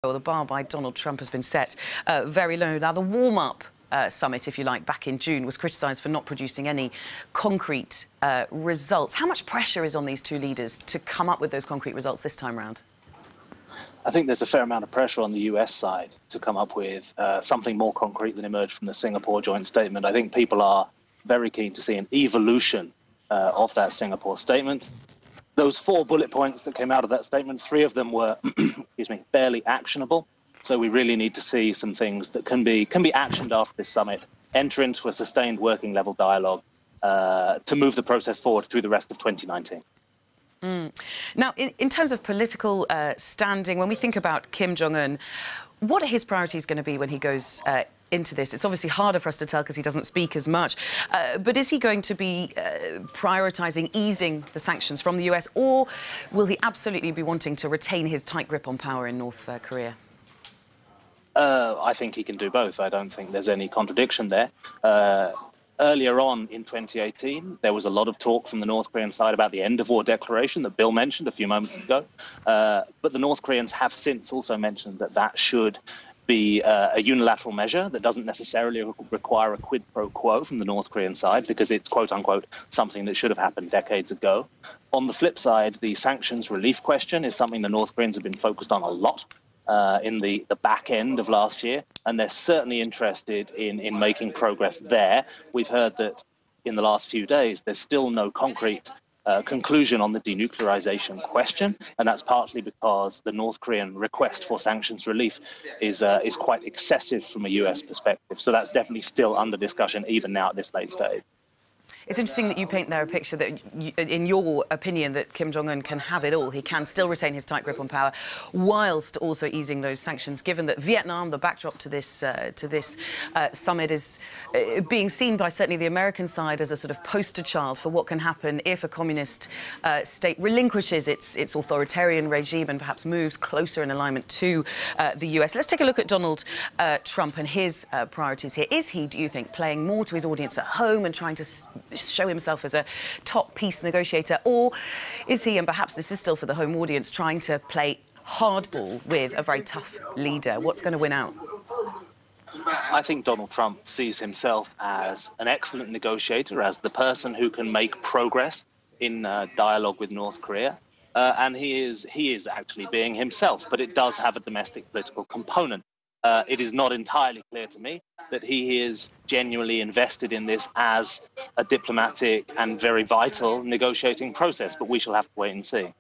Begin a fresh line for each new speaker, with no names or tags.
Well, the bar by Donald Trump has been set very low. Now, the warm-up summit, if you like, back in June was criticised for not producing any concrete results. How much pressure is on these two leaders to come up with those concrete results this time round?
I think there's a fair amount of pressure on the US side to come up with something more concrete than emerged from the Singapore joint statement. I think people are very keen to see an evolution of that Singapore statement. Those 4 bullet points that came out of that statement, 3 of them were, excuse me, barely actionable. So we really need to see some things that can be actioned after this summit, enter into a sustained working level dialogue to move the process forward through the rest of 2019.
Now, in terms of political standing, when we think about Kim Jong-un, what are his priorities going to be when he goes into this? It's obviously harder for us to tell because he doesn't speak as much. But is he going to be prioritising easing the sanctions from the US, or will he absolutely be wanting to retain his tight grip on power in North Korea?
I think he can do both. I don't think there's any contradiction there. Earlier on in 2018, there was a lot of talk from the North Korean side about the end of war declaration that Bill mentioned a few moments ago. But the North Koreans have since also mentioned that that should be a unilateral measure that doesn't necessarily require a quid pro quo from the North Korean side, because it's quote unquote something that should have happened decades ago. On the flip side, the sanctions relief question is something the North Koreans have been focused on a lot in the back end of last year, and they're certainly interested in making progress there. We've heard that in the last few days there's still no concrete conclusion on the denuclearization question, and that's partly because the North Korean request for sanctions relief is quite excessive from a US perspective. So that's definitely still under discussion even now at this late stage.
It's interesting that you paint there a picture that, in your opinion, that Kim Jong-un can have it all. He can still retain his tight grip on power, whilst also easing those sanctions, given that Vietnam, the backdrop to this summit, is being seen by certainly the American side as a sort of poster child for what can happen if a communist state relinquishes its authoritarian regime and perhaps moves closer in alignment to the US. Let's take a look at Donald Trump and his priorities here. Is he, do you think, playing more to his audience at home and trying to show himself as a top peace negotiator, or is he, and perhaps this is still for the home audience, trying to play hardball with a very tough leader? What's going to win out?
I think Donald Trump sees himself as an excellent negotiator, as the person who can make progress in dialogue with North Korea. And he is actually being himself, but it does have a domestic political component. It is not entirely clear to me that he is genuinely invested in this as a diplomatic and very vital negotiating process, but we shall have to wait and see.